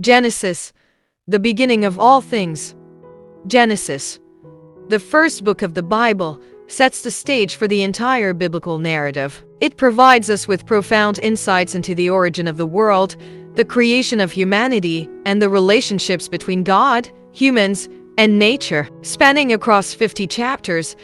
Genesis, the beginning of all things. Genesis, the first book of the Bible, sets the stage for the entire biblical narrative. It provides us with profound insights into the origin of the world, the creation of humanity, and the relationships between God, humans, and nature. Spanning across 50 chapters,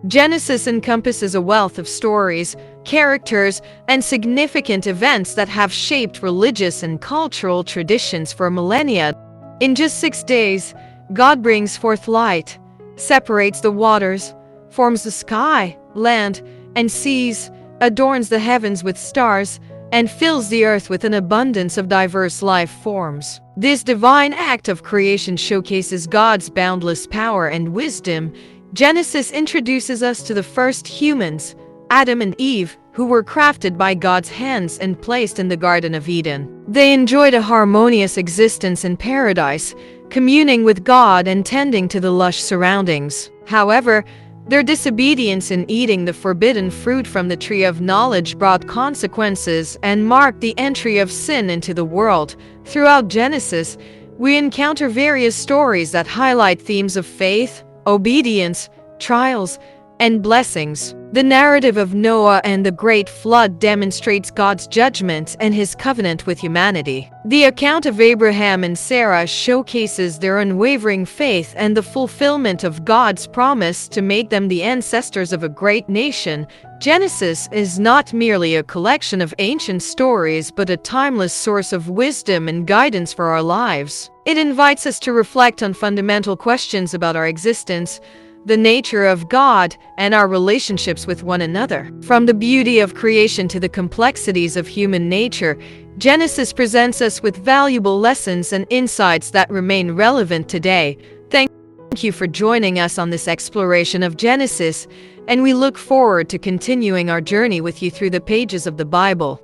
Genesis encompasses a wealth of stories, characters, and significant events that have shaped religious and cultural traditions for millennia. In just 6 days, God brings forth light, separates the waters, forms the sky, land, and seas, adorns the heavens with stars, and fills the earth with an abundance of diverse life forms. This divine act of creation showcases God's boundless power and wisdom. Genesis introduces us to the first humans, Adam and Eve, who were crafted by God's hands and placed in the Garden of Eden. They enjoyed a harmonious existence in paradise, communing with God and tending to the lush surroundings. However, their disobedience in eating the forbidden fruit from the tree of knowledge brought consequences and marked the entry of sin into the world. Throughout Genesis, we encounter various stories that highlight themes of faith, obedience, trials, and blessings. The narrative of Noah and the Great Flood demonstrates God's judgment and his covenant with humanity. The account of Abraham and Sarah showcases their unwavering faith and the fulfillment of God's promise to make them the ancestors of a great nation. Genesis is not merely a collection of ancient stories, but a timeless source of wisdom and guidance for our lives. It invites us to reflect on fundamental questions about our existence, the nature of God, and our relationships with one another. From the beauty of creation to the complexities of human nature, Genesis presents us with valuable lessons and insights that remain relevant today. Thank you for joining us on this exploration of Genesis, and we look forward to continuing our journey with you through the pages of the Bible.